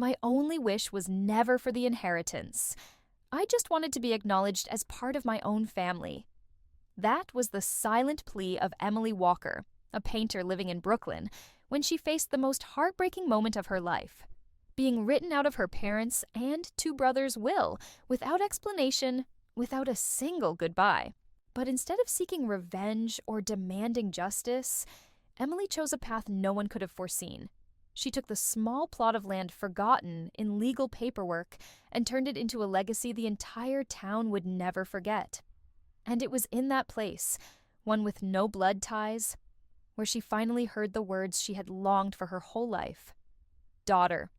My only wish was never for the inheritance. I just wanted to be acknowledged as part of my own family. That was the silent plea of Emily Walker, a painter living in Brooklyn, when she faced the most heartbreaking moment of her life. Being written out of her parents' and two brothers' will, without explanation, without a single goodbye. But instead of seeking revenge or demanding justice, Emily chose a path no one could have foreseen. She took the small plot of land forgotten in legal paperwork and turned it into a legacy the entire town would never forget. And it was in that place, one with no blood ties, where she finally heard the words she had longed for her whole life. Daughter.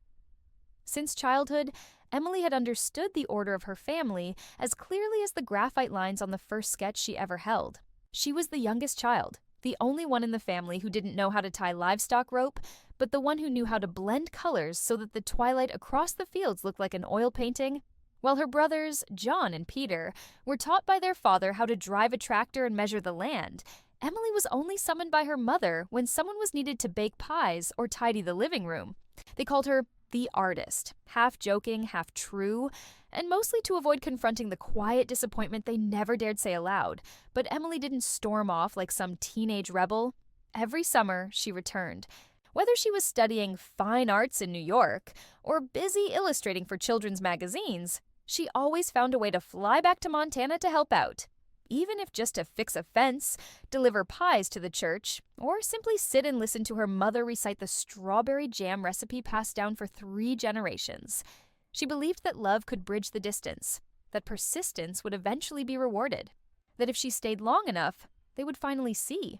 Since childhood, Emily had understood the order of her family as clearly as the graphite lines on the first sketch she ever held. She was the youngest child, the only one in the family who didn't know how to tie livestock rope, but the one who knew how to blend colors so that the twilight across the fields looked like an oil painting, while her brothers, John and Peter, were taught by their father how to drive a tractor and measure the land. Emily was only summoned by her mother when someone was needed to bake pies or tidy the living room. They called her the artist, half joking, half true, and mostly to avoid confronting the quiet disappointment they never dared say aloud. But Emily didn't storm off like some teenage rebel. Every summer, she returned. Whether she was studying fine arts in New York or busy illustrating for children's magazines, she always found a way to fly back to Montana to help out. Even if just to fix a fence, deliver pies to the church, or simply sit and listen to her mother recite the strawberry jam recipe passed down for 3 generations. She believed that love could bridge the distance, that persistence would eventually be rewarded, that if she stayed long enough, they would finally see.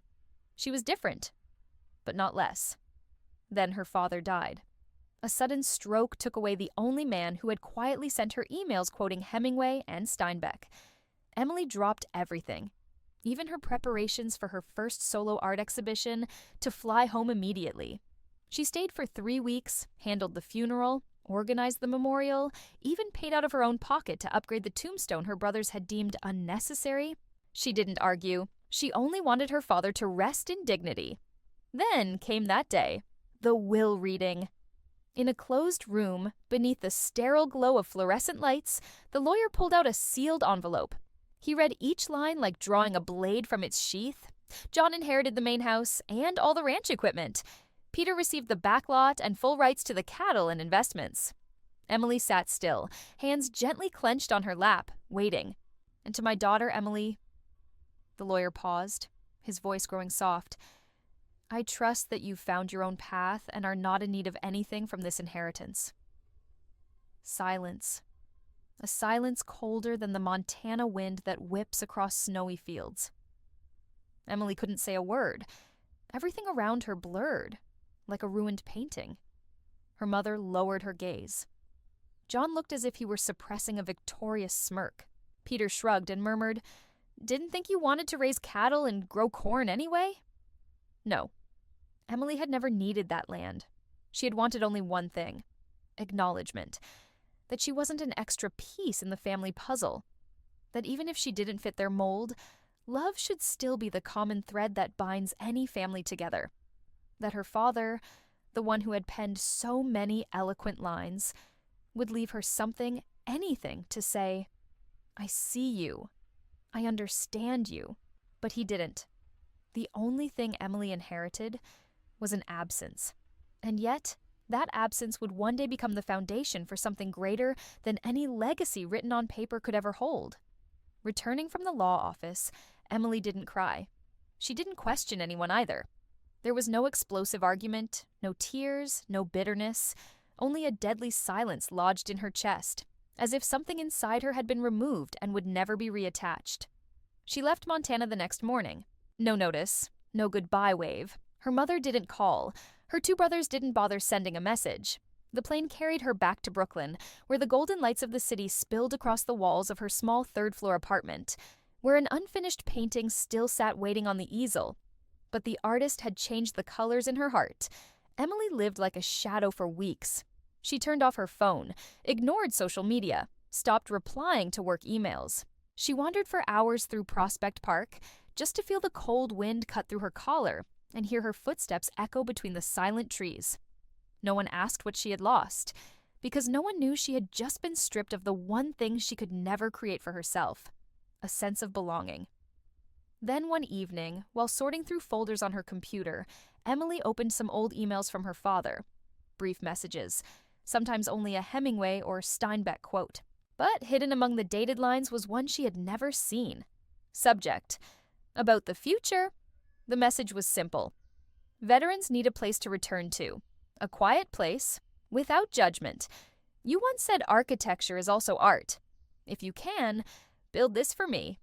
She was different, but not less. Then her father died. A sudden stroke took away the only man who had quietly sent her emails quoting Hemingway and Steinbeck. Emily dropped everything, even her preparations for her first solo art exhibition, to fly home immediately. She stayed for 3 weeks, handled the funeral, organized the memorial, even paid out of her own pocket to upgrade the tombstone her brothers had deemed unnecessary. She didn't argue. She only wanted her father to rest in dignity. Then came that day, the will reading. In a closed room, beneath the sterile glow of fluorescent lights, the lawyer pulled out a sealed envelope. He read each line like drawing a blade from its sheath. John inherited the main house and all the ranch equipment. Peter received the back lot and full rights to the cattle and investments. Emily sat still, hands gently clenched on her lap, waiting. And to my daughter, Emily, the lawyer paused, his voice growing soft, I trust that you've found your own path and are not in need of anything from this inheritance. Silence. A silence colder than the Montana wind that whips across snowy fields. Emily couldn't say a word. Everything around her blurred, like a ruined painting. Her mother lowered her gaze. John looked as if he were suppressing a victorious smirk. Peter shrugged and murmured, Didn't think you wanted to raise cattle and grow corn anyway? No. Emily had never needed that land. She had wanted only one thing, acknowledgement. That she wasn't an extra piece in the family puzzle. That even if she didn't fit their mold, love should still be the common thread that binds any family together. That her father, the one who had penned so many eloquent lines, would leave her something, anything, to say, I see you. I understand you. But he didn't. The only thing Emily inherited was an absence. And yet, that absence would one day become the foundation for something greater than any legacy written on paper could ever hold. Returning from the law office, Emily didn't cry. She didn't question anyone either. There was no explosive argument, no tears, no bitterness, only a deadly silence lodged in her chest, as if something inside her had been removed and would never be reattached. She left Montana the next morning. No notice, no goodbye wave. Her mother didn't call. Her 2 brothers didn't bother sending a message. The plane carried her back to Brooklyn, where the golden lights of the city spilled across the walls of her small 3rd-floor apartment, where an unfinished painting still sat waiting on the easel. But the artist had changed the colors in her heart. Emily lived like a shadow for weeks. She turned off her phone, ignored social media, stopped replying to work emails. She wandered for hours through Prospect Park, just to feel the cold wind cut through her collar and hear her footsteps echo between the silent trees. No one asked what she had lost. because no one knew she had just been stripped of the one thing she could never create for herself, a sense of belonging. Then one evening, while sorting through folders on her computer, Emily opened some old emails from her father. Brief messages, sometimes only a Hemingway or Steinbeck quote. But hidden among the dated lines was one she had never seen. Subject: about the future. The message was simple. Veterans need a place to return to. A quiet place, without judgment. You once said architecture is also art. If you can, build this for me.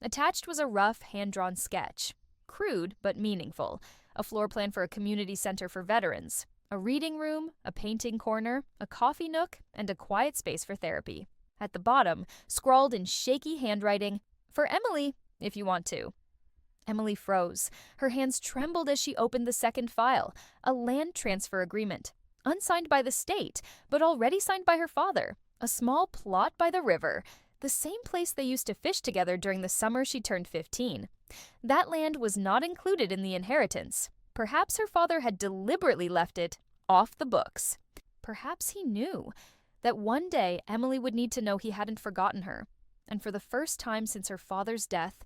Attached was a rough, hand-drawn sketch. Crude, but meaningful. A floor plan for a community center for veterans. A reading room, a painting corner, a coffee nook, and a quiet space for therapy. At the bottom, scrawled in shaky handwriting, "For Emily, if you want to." Emily froze. Her hands trembled as she opened the second file, a land transfer agreement. Unsigned by the state, but already signed by her father. A small plot by the river, the same place they used to fish together during the summer she turned 15. That land was not included in the inheritance. Perhaps her father had deliberately left it off the books. Perhaps he knew that one day Emily would need to know he hadn't forgotten her. And for the first time since her father's death,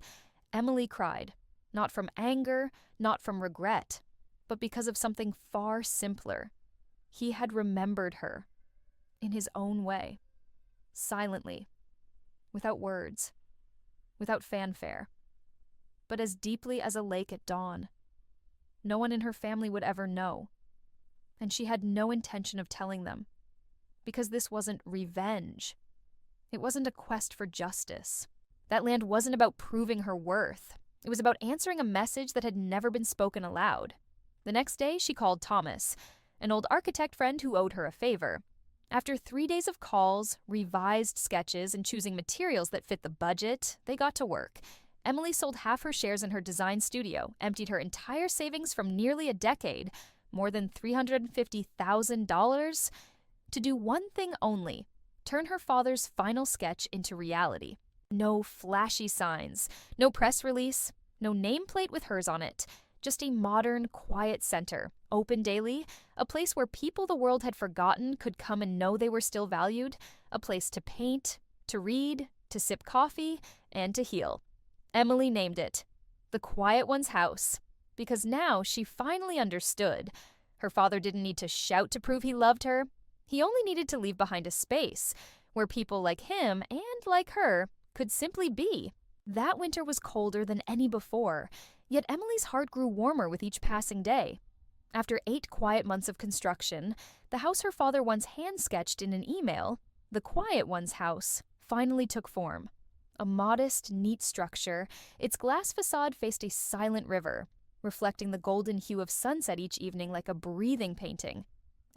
Emily cried. Not from anger, not from regret, but because of something far simpler. He had remembered her, in his own way, silently, without words, without fanfare, but as deeply as a lake at dawn. No one in her family would ever know, and she had no intention of telling them, because this wasn't revenge. It wasn't a quest for justice. That land wasn't about proving her worth. It was about answering a message that had never been spoken aloud. The next day, she called Thomas, an old architect friend who owed her a favor. After 3 days of calls, revised sketches, and choosing materials that fit the budget, they got to work. Emily sold half her shares in her design studio, emptied her entire savings from nearly a decade, more than $350,000, to do one thing only: turn her father's final sketch into reality. No flashy signs, no press release, no nameplate with hers on it. Just a modern, quiet center, open daily, a place where people the world had forgotten could come and know they were still valued, a place to paint, to read, to sip coffee, and to heal. Emily named it The Quiet One's House, because now she finally understood. Her father didn't need to shout to prove he loved her. He only needed to leave behind a space where people like him and like her could simply be. That winter was colder than any before, yet Emily's heart grew warmer with each passing day. After 8 quiet months of construction, the house her father once hand-sketched in an email, The Quiet One's House, finally took form. A modest, neat structure, its glass facade faced a silent river, reflecting the golden hue of sunset each evening like a breathing painting.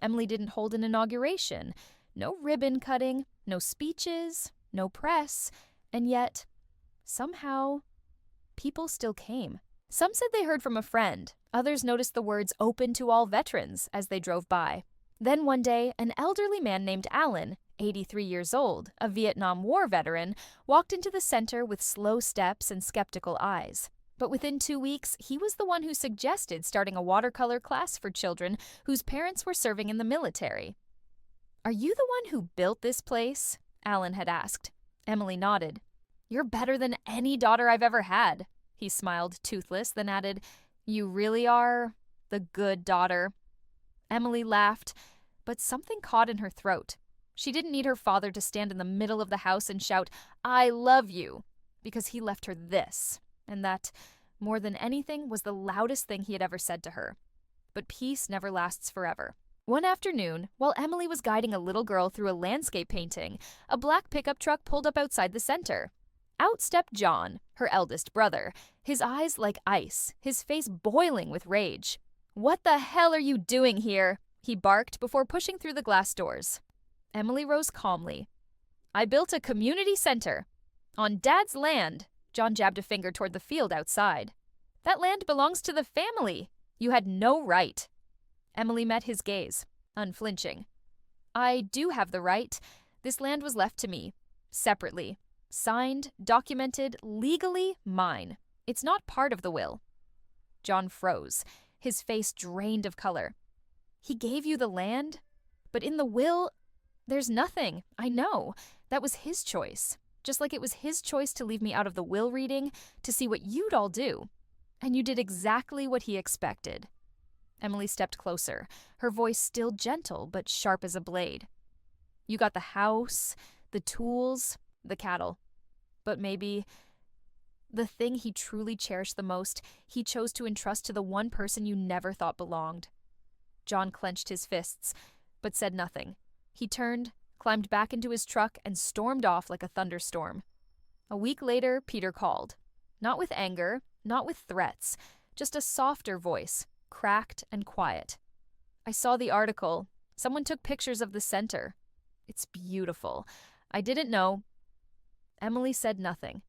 Emily didn't hold an inauguration, no ribbon cutting, no speeches, no press, and yet, somehow, people still came. Some said they heard from a friend. Others noticed the words "open to all veterans" as they drove by. Then one day, an elderly man named Alan, 83 years old, a Vietnam War veteran, walked into the center with slow steps and skeptical eyes. But within 2 weeks, he was the one who suggested starting a watercolor class for children whose parents were serving in the military. "Are you the one who built this place?" Alan had asked. Emily nodded. "You're better than any daughter I've ever had." He smiled, toothless, then added, "You really are the good daughter." Emily laughed, but something caught in her throat. She didn't need her father to stand in the middle of the house and shout, "I love you," because he left her this, and that, more than anything, was the loudest thing he had ever said to her. But peace never lasts forever. One afternoon, while Emily was guiding a little girl through a landscape painting, a black pickup truck pulled up outside the center. Out stepped John, her eldest brother, his eyes like ice, his face boiling with rage. "What the hell are you doing here?" he barked before pushing through the glass doors. Emily rose calmly. "I built a community center. On Dad's land." John jabbed a finger toward the field outside. "That land belongs to the family. You had no right." Emily met his gaze, unflinching. "I do have the right. This land was left to me, separately. Signed, documented, legally mine. It's not part of the will." John froze, his face drained of color. "He gave you the land? But in the will, There's nothing. I know. That was his choice. Just like it was his choice to leave me out of the will reading to see what you'd all do. And you did exactly what he expected. Emily stepped closer, her voice still gentle but sharp as a blade. You got the house, the tools, the cattle. But maybe the thing he truly cherished the most, he chose to entrust to the one person you never thought belonged. John clenched his fists, but said nothing. He turned, climbed back into his truck, and stormed off like a thunderstorm. A week later, Peter called. Not with anger, not with threats, just a softer voice, cracked and quiet. I saw the article. Someone took pictures of the center. It's beautiful. I didn't know. Emily said nothing.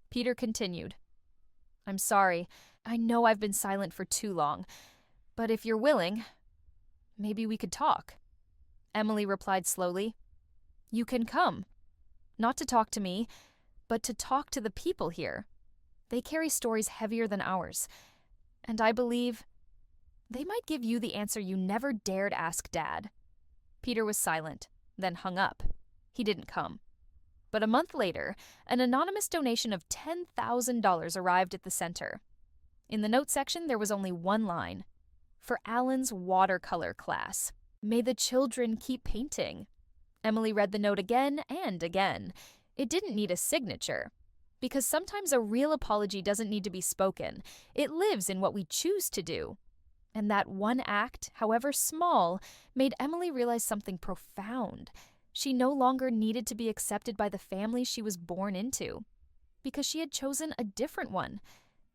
Peter continued. I'm sorry. I know I've been silent for too long. But if you're willing, maybe we could talk. Emily replied slowly. You can come. Not to talk to me, but to talk to the people here. They carry stories heavier than ours. And I believe they might give you the answer you never dared ask Dad. Peter was silent, then hung up. He didn't come. But a month later, an anonymous donation of $10,000 arrived at the center. In the note section, there was only one line. For Alan's watercolor class. May the children keep painting. Emily read the note again and again. It didn't need a signature. Because sometimes a real apology doesn't need to be spoken. It lives in what we choose to do. And that one act, however small, made Emily realize something profound. She no longer needed to be accepted by the family she was born into. Because she had chosen a different one.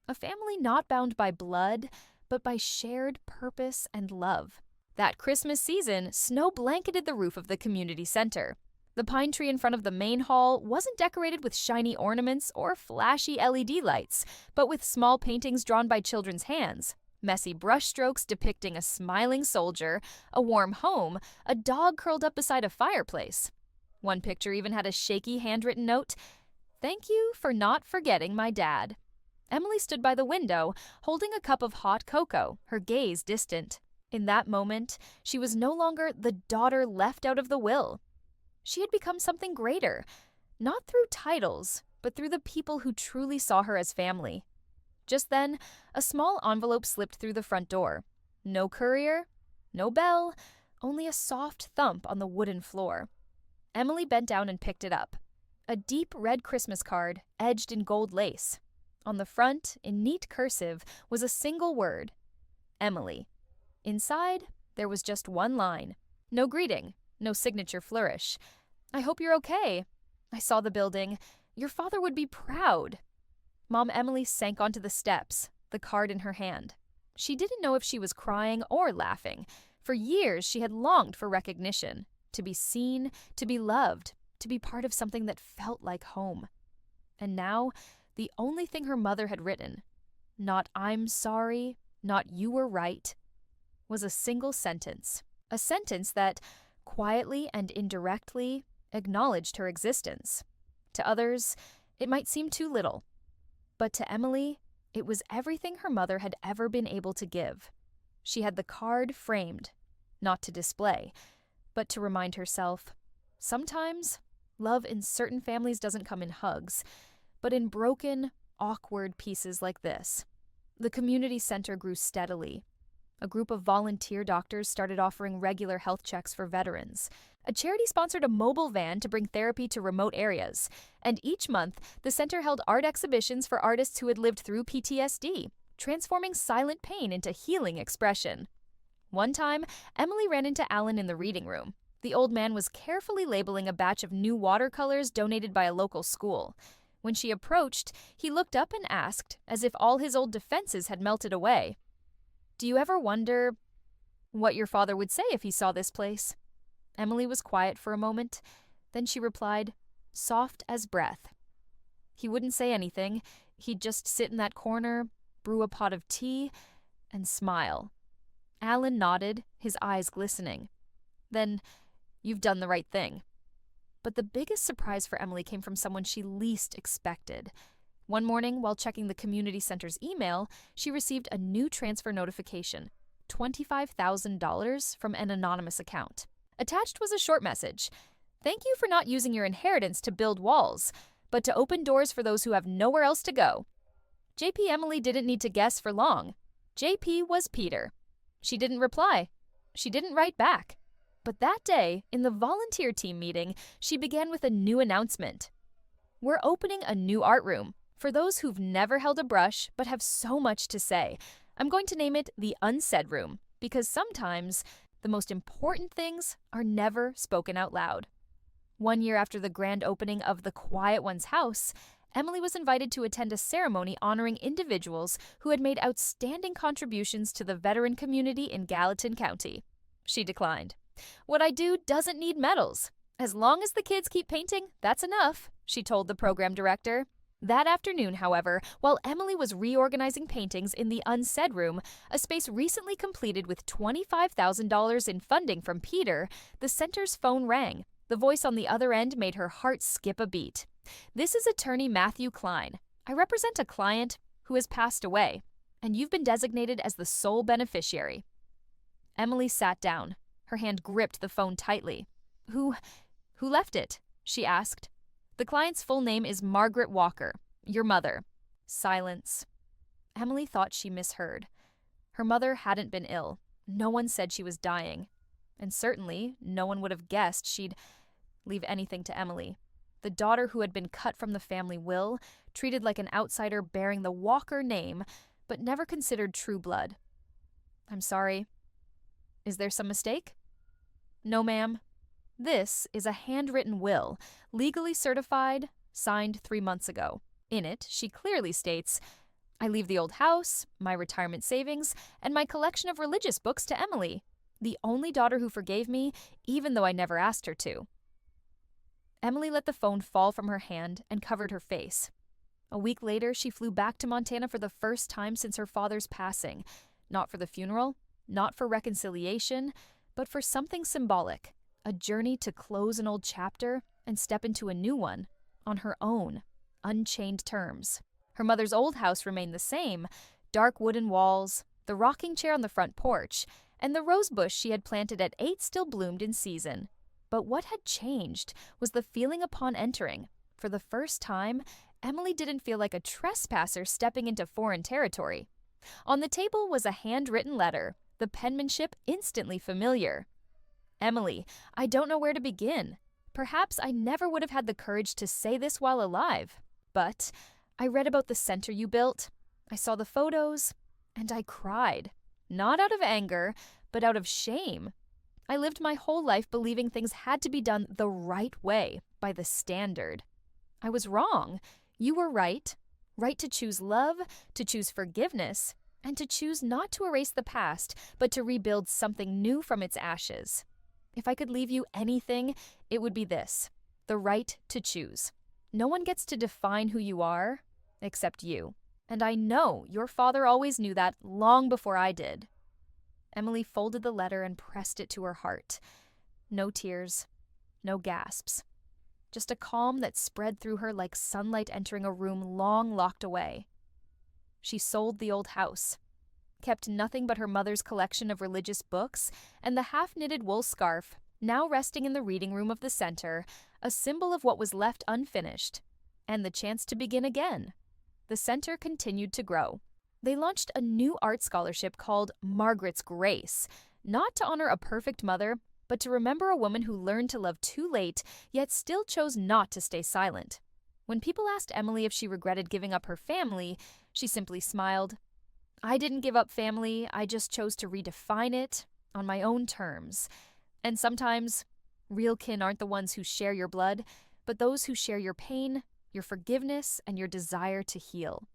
A family not bound by blood, but by shared purpose and love. That Christmas season, snow blanketed the roof of the community center. The pine tree in front of the main hall wasn't decorated with shiny ornaments or flashy LED lights, but with small paintings drawn by children's hands. Messy brushstrokes depicting a smiling soldier, a warm home, a dog curled up beside a fireplace. One picture even had a shaky handwritten note, "Thank you for not forgetting my dad." Emily stood by the window, holding a cup of hot cocoa, her gaze distant. In that moment, she was no longer the daughter left out of the will. She had become something greater, not through titles, but through the people who truly saw her as family. Just then, a small envelope slipped through the front door. No courier, no bell, only a soft thump on the wooden floor. Emily bent down and picked it up. A deep red Christmas card, edged in gold lace. On the front, in neat cursive, was a single word, Emily. Inside, there was just one line. No greeting, no signature flourish. I hope you're okay. I saw the building. Your father would be proud. Mom Emily sank onto the steps, the card in her hand. She didn't know if she was crying or laughing. For years, she had longed for recognition, to be seen, to be loved, to be part of something that felt like home. And now, the only thing her mother had written, not "I'm sorry," not "you were right," was a single sentence. A sentence that, quietly and indirectly, acknowledged her existence. To others, it might seem too little. But to Emily, it was everything her mother had ever been able to give. She had the card framed, not to display, but to remind herself, sometimes love in certain families doesn't come in hugs, but in broken, awkward pieces like this. The community center grew steadily. A group of volunteer doctors started offering regular health checks for veterans. A charity sponsored a mobile van to bring therapy to remote areas. And each month, the center held art exhibitions for artists who had lived through PTSD, transforming silent pain into healing expression. One time, Emily ran into Alan in the reading room. The old man was carefully labeling a batch of new watercolors donated by a local school. When she approached, he looked up and asked, as if all his old defenses had melted away, "Do you ever wonder what your father would say if he saw this place?" Emily was quiet for a moment. Then she replied, soft as breath. He wouldn't say anything. He'd just sit in that corner, brew a pot of tea, and smile. Alan nodded, his eyes glistening. Then, "You've done the right thing." But the biggest surprise for Emily came from someone she least expected. One morning, while checking the community center's email, she received a new transfer notification, $25,000 from an anonymous account. Attached was a short message. Thank you for not using your inheritance to build walls, but to open doors for those who have nowhere else to go. JP Emily didn't need to guess for long. JP was Peter. She didn't reply. She didn't write back. But that day, in the volunteer team meeting, she began with a new announcement. We're opening a new art room for those who've never held a brush but have so much to say. I'm going to name it the Unsaid Room because sometimes the most important things are never spoken out loud. 1 year after the grand opening of the Quiet One's house, Emily was invited to attend a ceremony honoring individuals who had made outstanding contributions to the veteran community in Gallatin County. She declined. What I do doesn't need medals. As long as the kids keep painting, that's enough, she told the program director. That afternoon, however, while Emily was reorganizing paintings in the Unsaid Room, a space recently completed with $25,000 in funding from Peter, the center's phone rang. The voice on the other end made her heart skip a beat. This is attorney Matthew Klein. I represent a client who has passed away, and you've been designated as the sole beneficiary. Emily sat down. Her hand gripped the phone tightly. Who left it? She asked. The client's full name is Margaret Walker, your mother. Silence. Emily thought she misheard. Her mother hadn't been ill. No one said she was dying. And certainly, no one would have guessed she'd leave anything to Emily. The daughter who had been cut from the family will, treated like an outsider bearing the Walker name, but never considered true blood. I'm sorry. Is there some mistake? No, ma'am. This is a handwritten will, legally certified, signed 3 months ago. In it, she clearly states, I leave the old house, my retirement savings, and my collection of religious books to Emily, the only daughter who forgave me, even though I never asked her to. Emily let the phone fall from her hand and covered her face. A week later, she flew back to Montana for the first time since her father's passing, not for the funeral, not for reconciliation, but for something symbolic, a journey to close an old chapter and step into a new one, on her own, unchained terms. Her mother's old house remained the same, dark wooden walls, the rocking chair on the front porch, and the rose bush she had planted at 8 still bloomed in season. But what had changed was the feeling upon entering. For the first time, Emily didn't feel like a trespasser stepping into foreign territory. On the table was a handwritten letter, the penmanship instantly familiar. Emily, I don't know where to begin. Perhaps I never would have had the courage to say this while alive. But I read about the center you built. I saw the photos, and I cried. Not out of anger, but out of shame. I lived my whole life believing things had to be done the right way, by the standard. I was wrong. You were right. Right to choose love, to choose forgiveness, and to choose not to erase the past, but to rebuild something new from its ashes. If I could leave you anything, it would be this: the right to choose. No one gets to define who you are, except you. And I know your father always knew that long before I did. Emily folded the letter and pressed it to her heart. No tears, no gasps. Just a calm that spread through her like sunlight entering a room long locked away. She sold the old house, kept nothing but her mother's collection of religious books and the half-knitted wool scarf, now resting in the reading room of the center, a symbol of what was left unfinished, and the chance to begin again. The center continued to grow. They launched a new art scholarship called Margaret's Grace, not to honor a perfect mother, but to remember a woman who learned to love too late, yet still chose not to stay silent. When people asked Emily if she regretted giving up her family, she simply smiled. I didn't give up family, I just chose to redefine it on my own terms. And sometimes, real kin aren't the ones who share your blood, but those who share your pain, your forgiveness, and your desire to heal.